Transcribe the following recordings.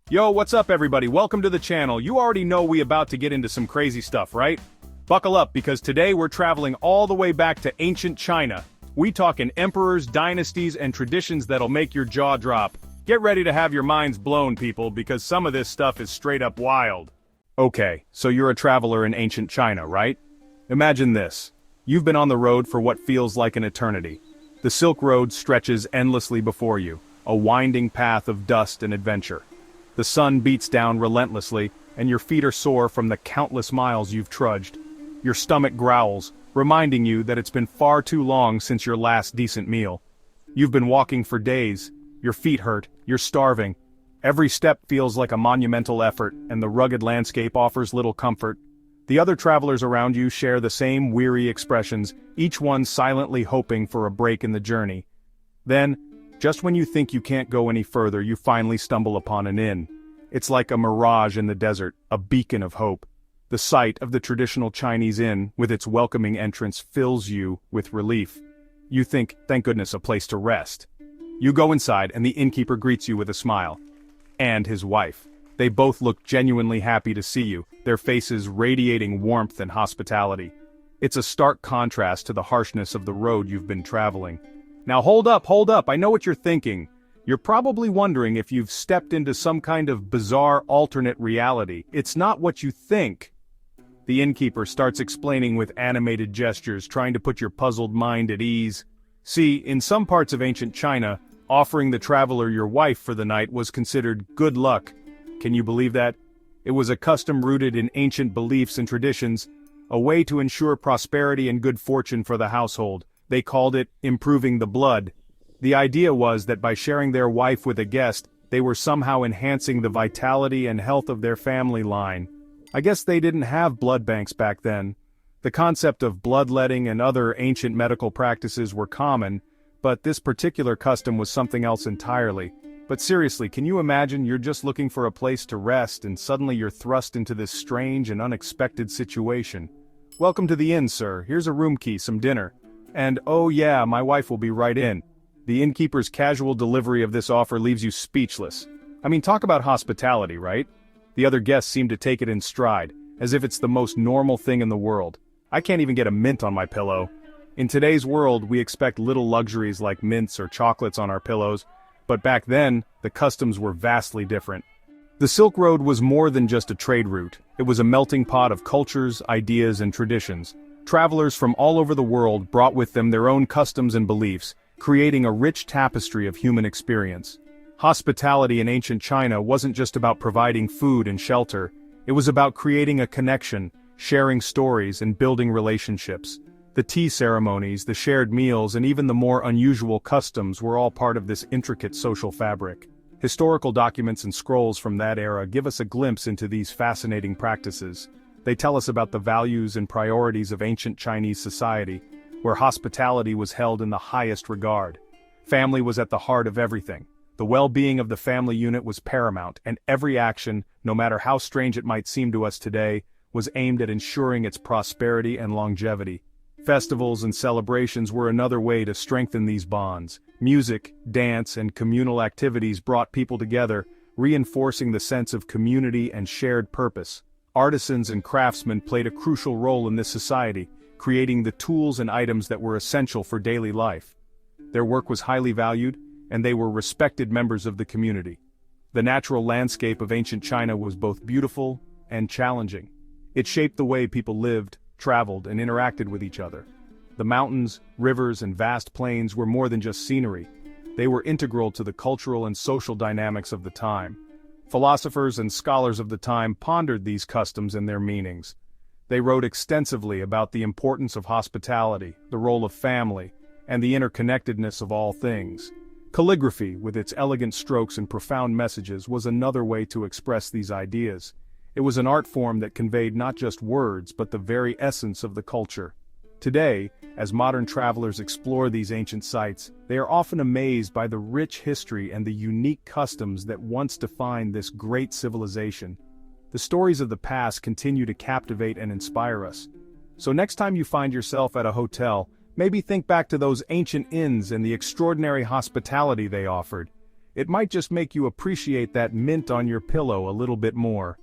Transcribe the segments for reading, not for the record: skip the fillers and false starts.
Yo, what's up everybody? Welcome to the channel. You already know we about to get into some crazy stuff, right? Buckle up because today we're traveling all the way back to ancient China. We talking emperors, dynasties, and traditions that'll make your jaw drop. Get ready to have your minds blown, people, because some of this stuff is straight up wild. Okay, so you're a traveler in ancient China, right? Imagine this. You've been on the road for what feels like an eternity. The Silk Road stretches endlessly before you, a winding path of dust and adventure. The sun beats down relentlessly, and your feet are sore from the countless miles you've trudged. Your stomach growls, reminding you that it's been far too long since your last decent meal. You've been walking for days, your feet hurt, you're starving. Every step feels like a monumental effort, and the rugged landscape offers little comfort. The other travelers around you share the same weary expressions, each one silently hoping for a break in the journey. Then, just when you think you can't go any further, you finally stumble upon an inn. It's like a mirage in the desert, a beacon of hope. The sight of the traditional Chinese inn, with its welcoming entrance, fills you with relief. You think, thank goodness, a place to rest. You go inside and the innkeeper greets you with a smile. And his wife. They both look genuinely happy to see you, their faces radiating warmth and hospitality. It's a stark contrast to the harshness of the road you've been traveling. Now hold up, I know what you're thinking. You're probably wondering if you've stepped into some kind of bizarre alternate reality. It's not what you think. The innkeeper starts explaining with animated gestures, trying to put your puzzled mind at ease. See, in some parts of ancient China, offering the traveler your wife for the night was considered good luck. Can you believe that? It was a custom rooted in ancient beliefs and traditions, a way to ensure prosperity and good fortune for the household. They called it improving the blood. The idea was that by sharing their wife with a guest, they were somehow enhancing the vitality and health of their family line. I guess they didn't have blood banks back then. The concept of bloodletting and other ancient medical practices were common, but this particular custom was something else entirely. But seriously, can you imagine you're just looking for a place to rest and suddenly you're thrust into this strange and unexpected situation? Welcome to the inn, sir. Here's a room key, some dinner. And oh yeah, my wife will be right in. The innkeeper's casual delivery of this offer leaves you speechless. I mean, talk about hospitality, right? The other guests seem to take it in stride, as if it's the most normal thing in the world. I can't even get a mint on my pillow. In today's world, we expect little luxuries like mints or chocolates on our pillows, but back then, the customs were vastly different. The Silk Road was more than just a trade route. It was a melting pot of cultures, ideas, and traditions. Travelers from all over the world brought with them their own customs and beliefs, creating a rich tapestry of human experience. Hospitality in ancient China wasn't just about providing food and shelter, it was about creating a connection, sharing stories, and building relationships. The tea ceremonies, the shared meals, and even the more unusual customs were all part of this intricate social fabric. Historical documents and scrolls from that era give us a glimpse into these fascinating practices. They tell us about the values and priorities of ancient Chinese society, where hospitality was held in the highest regard. Family was at the heart of everything. The well-being of the family unit was paramount, and every action, no matter how strange it might seem to us today, was aimed at ensuring its prosperity and longevity. Festivals and celebrations were another way to strengthen these bonds. Music, dance, and communal activities brought people together, reinforcing the sense of community and shared purpose. Artisans and craftsmen played a crucial role in this society, creating the tools and items that were essential for daily life. Their work was highly valued, and they were respected members of the community. The natural landscape of ancient China was both beautiful and challenging. It shaped the way people lived, traveled, and interacted with each other. The mountains, rivers, and vast plains were more than just scenery. They were integral to the cultural and social dynamics of the time. Philosophers and scholars of the time pondered these customs and their meanings. They wrote extensively about the importance of hospitality, the role of family, and the interconnectedness of all things. Calligraphy, with its elegant strokes and profound messages, was another way to express these ideas. It was an art form that conveyed not just words but the very essence of the culture. Today, as modern travelers explore these ancient sites, they are often amazed by the rich history and the unique customs that once defined this great civilization. The stories of the past continue to captivate and inspire us. So next time you find yourself at a hotel, maybe think back to those ancient inns and the extraordinary hospitality they offered. it might just make you appreciate that mint on your pillow a little bit more.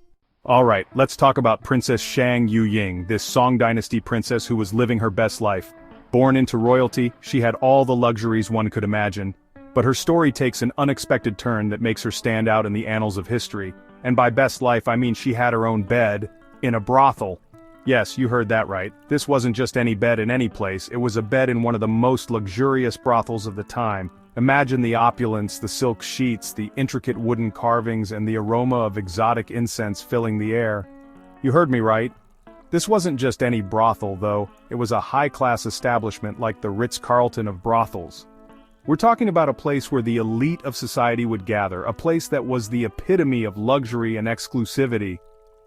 Alright, let's talk about Princess Shang Yuying, this Song Dynasty princess who was living her best life. Born into royalty, she had all the luxuries one could imagine. But her story takes an unexpected turn that makes her stand out in the annals of history. And by best life I mean she had her own bed, in a brothel. Yes, you heard that right. This wasn't just any bed in any place, it was a bed in one of the most luxurious brothels of the time. Imagine the opulence, the silk sheets, the intricate wooden carvings, and the aroma of exotic incense filling the air. You heard me right. This wasn't just any brothel, though. It was a high-class establishment like the Ritz-Carlton of brothels. We're talking about a place where the elite of society would gather, a place that was the epitome of luxury and exclusivity.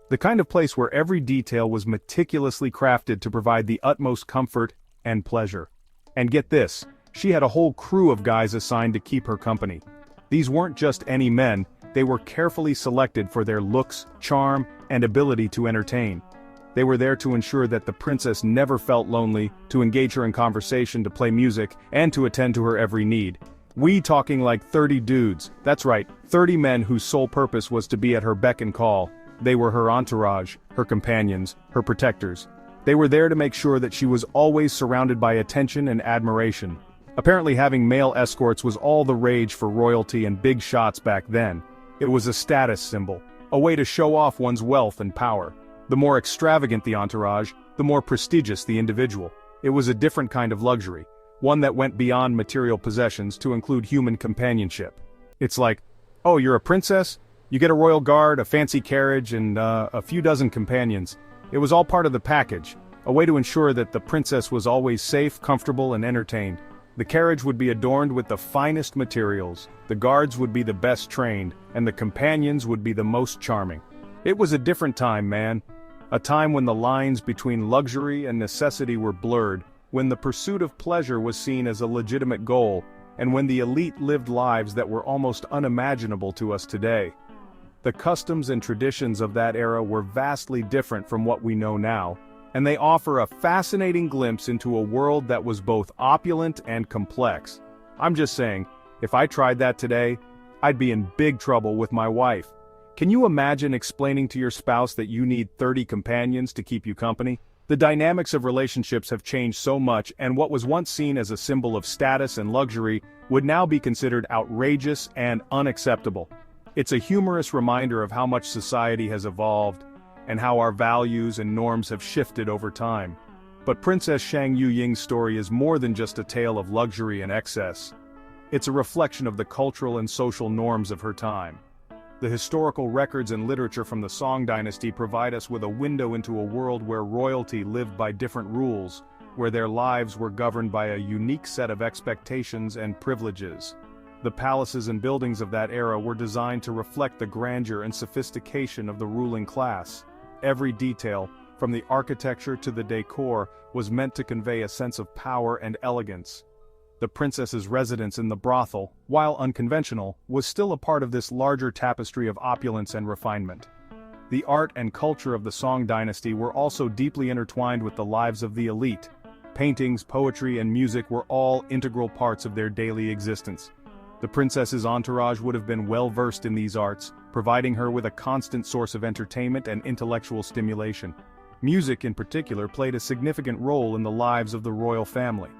The kind of place where every detail was meticulously crafted to provide the utmost comfort and pleasure. And get this, she had a whole crew of guys assigned to keep her company. These weren't just any men, they were carefully selected for their looks, charm, and ability to entertain. They were there to ensure that the princess never felt lonely, to engage her in conversation, to play music, and to attend to her every need. We talking like 30 dudes, that's right, 30 men whose sole purpose was to be at her beck and call. They were her entourage, her companions, her protectors. They were there to make sure that she was always surrounded by attention and admiration. Apparently having male escorts was all the rage for royalty and big shots back then. It was a status symbol, a way to show off one's wealth and power. The more extravagant the entourage, the more prestigious the individual. It was a different kind of luxury, one that went beyond material possessions to include human companionship. It's like, oh, you're a princess? You get a royal guard, a fancy carriage, and a few dozen companions. It was all part of the package, a way to ensure that the princess was always safe, comfortable, and entertained. The carriage would be adorned with the finest materials, the guards would be the best trained, and the companions would be the most charming. It was a different time, man. A time when the lines between luxury and necessity were blurred, when the pursuit of pleasure was seen as a legitimate goal, and when the elite lived lives that were almost unimaginable to us today. The customs and traditions of that era were vastly different from what we know now, and they offer a fascinating glimpse into a world that was both opulent and complex. I'm just saying, if I tried that today, I'd be in big trouble with my wife. Can you imagine explaining to your spouse that you need 30 companions to keep you company? The dynamics of relationships have changed so much, and what was once seen as a symbol of status and luxury would now be considered outrageous and unacceptable. It's a humorous reminder of how much society has evolved, and how our values and norms have shifted over time. But Princess Shang Yuying's story is more than just a tale of luxury and excess. It's a reflection of the cultural and social norms of her time. The historical records and literature from the Song Dynasty provide us with a window into a world where royalty lived by different rules, where their lives were governed by a unique set of expectations and privileges. The palaces and buildings of that era were designed to reflect the grandeur and sophistication of the ruling class. Every detail, from the architecture to the decor, was meant to convey a sense of power and elegance. The princess's residence in the brothel, while unconventional, was still a part of this larger tapestry of opulence and refinement. The art and culture of the Song Dynasty were also deeply intertwined with the lives of the elite. Paintings, poetry, and music were all integral parts of their daily existence. The princess's entourage would have been well versed in these arts, providing her with a constant source of entertainment and intellectual stimulation. Music in particular played a significant role in the lives of the royal family.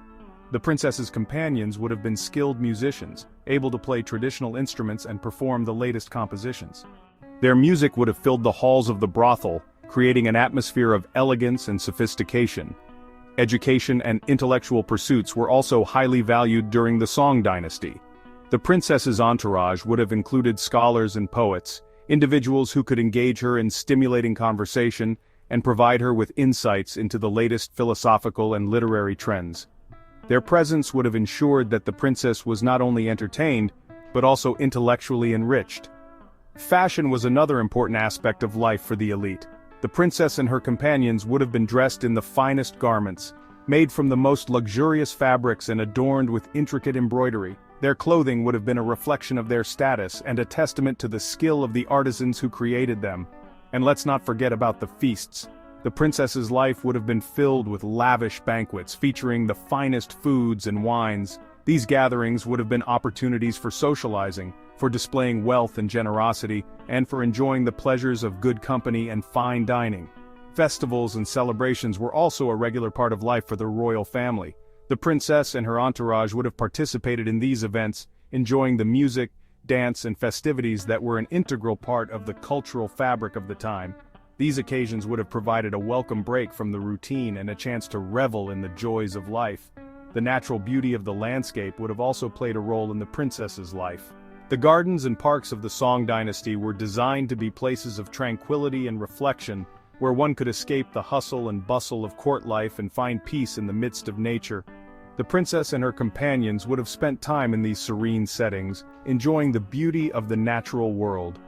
The princess's companions would have been skilled musicians, able to play traditional instruments and perform the latest compositions. Their music would have filled the halls of the brothel, creating an atmosphere of elegance and sophistication. Education and intellectual pursuits were also highly valued during the Song Dynasty. The princess's entourage would have included scholars and poets, individuals who could engage her in stimulating conversation and provide her with insights into the latest philosophical and literary trends. Their presence would have ensured that the princess was not only entertained, but also intellectually enriched. Fashion was another important aspect of life for the elite. The princess and her companions would have been dressed in the finest garments, made from the most luxurious fabrics and adorned with intricate embroidery. Their clothing would have been a reflection of their status and a testament to the skill of the artisans who created them. And let's not forget about the feasts. The princess's life would have been filled with lavish banquets featuring the finest foods and wines. These gatherings would have been opportunities for socializing, for displaying wealth and generosity, and for enjoying the pleasures of good company and fine dining. Festivals and celebrations were also a regular part of life for the royal family. The princess and her entourage would have participated in these events, enjoying the music, dance, and festivities that were an integral part of the cultural fabric of the time. These occasions would have provided a welcome break from the routine and a chance to revel in the joys of life. The natural beauty of the landscape would have also played a role in the princess's life. The gardens and parks of the Song dynasty were designed to be places of tranquility and reflection, where one could escape the hustle and bustle of court life and find peace in the midst of nature. The princess and her companions would have spent time in these serene settings, enjoying the beauty of the natural world.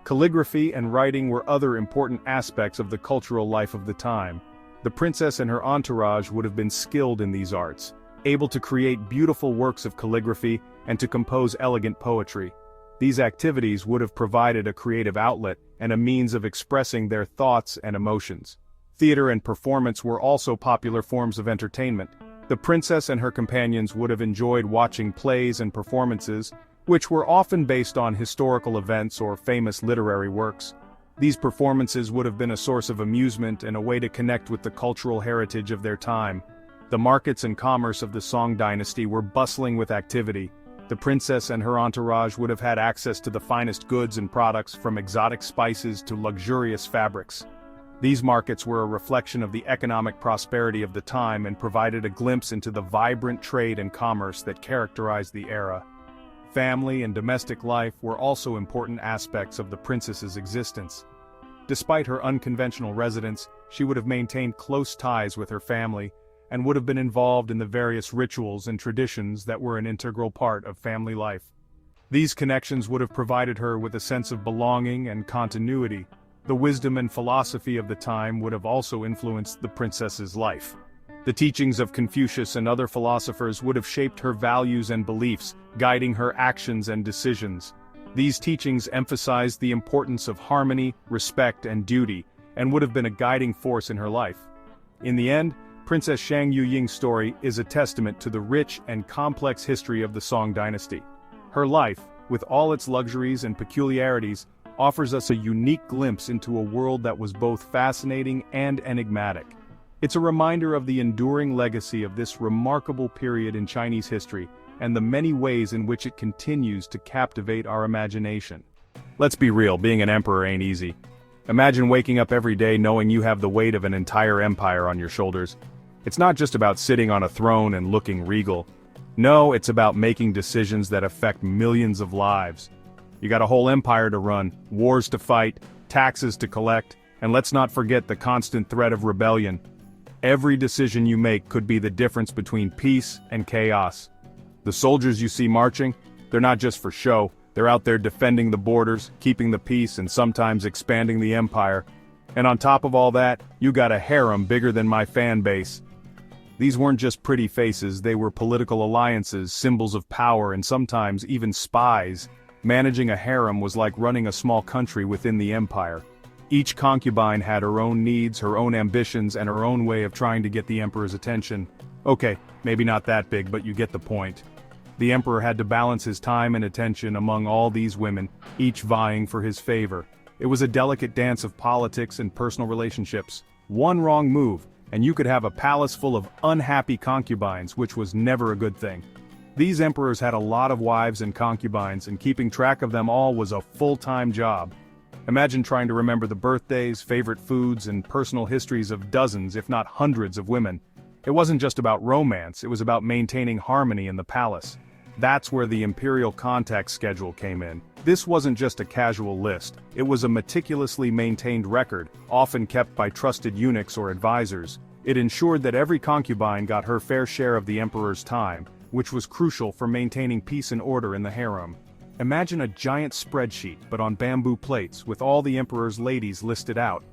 Calligraphy and writing were other important aspects of the cultural life of the time. The princess and her entourage would have been skilled in these arts, able to create beautiful works of calligraphy and to compose elegant poetry. These activities would have provided a creative outlet and a means of expressing their thoughts and emotions. Theater and performance were also popular forms of entertainment. The princess and her companions would have enjoyed watching plays and performances, which were often based on historical events or famous literary works. These performances would have been a source of amusement and a way to connect with the cultural heritage of their time. The markets and commerce of the Song dynasty were bustling with activity. The princess and her entourage would have had access to the finest goods and products, from exotic spices to luxurious fabrics. These markets were a reflection of the economic prosperity of the time and provided a glimpse into the vibrant trade and commerce that characterized the era. Family and domestic life were also important aspects of the princess's existence. Despite her unconventional residence, she would have maintained close ties with her family, and would have been involved in the various rituals and traditions that were an integral part of family life. These connections would have provided her with a sense of belonging and continuity. The wisdom and philosophy of the time would have also influenced the princess's life. The teachings of Confucius and other philosophers would have shaped her values and beliefs, guiding her actions and decisions. These teachings emphasized the importance of harmony, respect, and duty, and would have been a guiding force in her life. In the end, Princess Shang Yuying's story is a testament to the rich and complex history of the Song dynasty. Her life, with all its luxuries and peculiarities, offers us a unique glimpse into a world that was both fascinating and enigmatic. It's a reminder of the enduring legacy of this remarkable period in Chinese history, and the many ways in which it continues to captivate our imagination. Let's be real, being an emperor ain't easy. Imagine waking up every day knowing you have the weight of an entire empire on your shoulders. It's not just about sitting on a throne and looking regal. No, it's about making decisions that affect millions of lives. You got a whole empire to run, wars to fight, taxes to collect, and let's not forget the constant threat of rebellion. Every decision you make could be the difference between peace and chaos. The soldiers you see marching, they're not just for show. They're out there defending the borders, keeping the peace, and sometimes expanding the empire. And on top of all that, you got a harem bigger than my fan base. These weren't just pretty faces, they were political alliances, symbols of power, and sometimes even spies. Managing a harem was like running a small country within the empire. Each concubine had her own needs, her own ambitions, and her own way of trying to get the emperor's attention. Okay, maybe not that big, but you get the point. The emperor had to balance his time and attention among all these women, each vying for his favor. It was a delicate dance of politics and personal relationships. One wrong move, and you could have a palace full of unhappy concubines, which was never a good thing. These emperors had a lot of wives and concubines, and keeping track of them all was a full-time job. Imagine trying to remember the birthdays, favorite foods, and personal histories of dozens, if not hundreds, of women. It wasn't just about romance, it was about maintaining harmony in the palace. That's where the imperial contact schedule came in. This wasn't just a casual list, it was a meticulously maintained record, often kept by trusted eunuchs or advisors. It ensured that every concubine got her fair share of the emperor's time, which was crucial for maintaining peace and order in the harem. Imagine a giant spreadsheet, but on bamboo plates, with all the emperor's ladies listed out.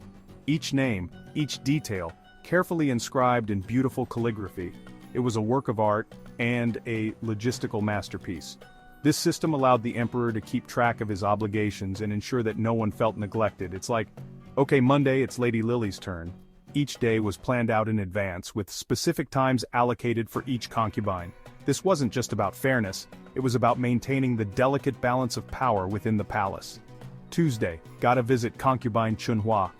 Each name, each detail, carefully inscribed in beautiful calligraphy. It was a work of art and a logistical masterpiece. This system allowed the emperor to keep track of his obligations and ensure that no one felt neglected. It's like, okay, Monday it's Lady Lily's turn. Each day was planned out in advance, with specific times allocated for each concubine. This wasn't just about fairness, it was about maintaining the delicate balance of power within the palace. Tuesday, gotta visit concubine Chunhua.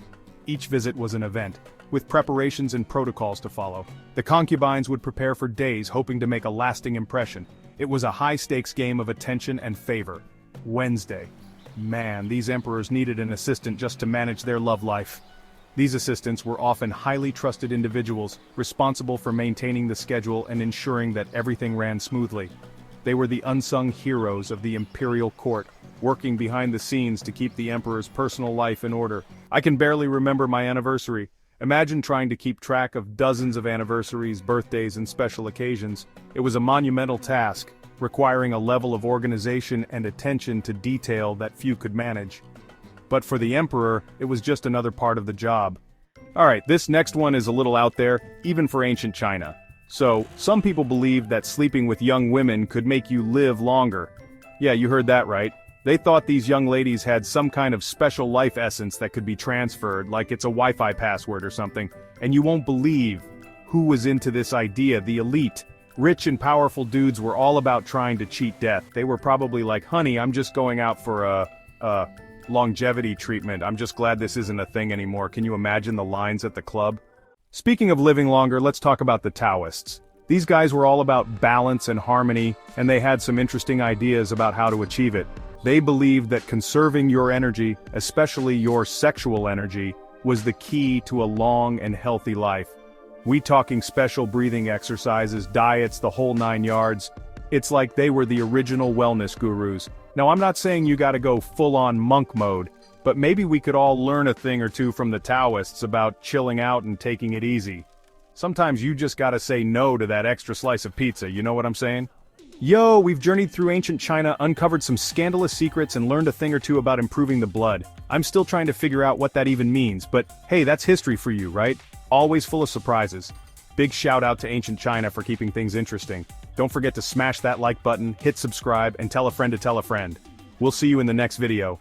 Each visit was an event, with preparations and protocols to follow. The concubines would prepare for days hoping to make a lasting impression. It was a high-stakes game of attention and favor. Wednesday. Man, these emperors needed an assistant just to manage their love life. These assistants were often highly trusted individuals, responsible for maintaining the schedule and ensuring that everything ran smoothly. They were the unsung heroes of the imperial court, working behind the scenes to keep the emperor's personal life in order. I can barely remember my anniversary. Imagine trying to keep track of dozens of anniversaries, birthdays, and special occasions. It was a monumental task, requiring a level of organization and attention to detail that few could manage. But for the emperor, it was just another part of the job. Alright, this next one is a little out there, even for ancient China. So, some people believed that sleeping with young women could make you live longer. Yeah, you heard that right. They thought these young ladies had some kind of special life essence that could be transferred, like it's a Wi-Fi password or something, and you won't believe who was into this idea. The elite. Rich and powerful dudes were all about trying to cheat death. They were probably like, honey, I'm just going out for a longevity treatment. I'm just glad this isn't a thing anymore. Can you imagine the lines at the club? Speaking of living longer, let's talk about the Taoists. These guys were all about balance and harmony, and they had some interesting ideas about how to achieve it. They believed that conserving your energy, especially your sexual energy, was the key to a long and healthy life. We talking special breathing exercises, diets, the whole 9 yards. It's like they were the original wellness gurus. Now I'm not saying you gotta go full-on monk mode, but maybe we could all learn a thing or two from the Taoists about chilling out and taking it easy. Sometimes you just gotta say no to that extra slice of pizza, you know what I'm saying? Yo, we've journeyed through ancient China, uncovered some scandalous secrets, and learned a thing or two about improving the blood. I'm still trying to figure out what that even means, but hey, that's history for you, right? Always full of surprises. Big shout out to ancient China for keeping things interesting. Don't forget to smash that like button, hit subscribe, and tell a friend to tell a friend. We'll see you in the next video.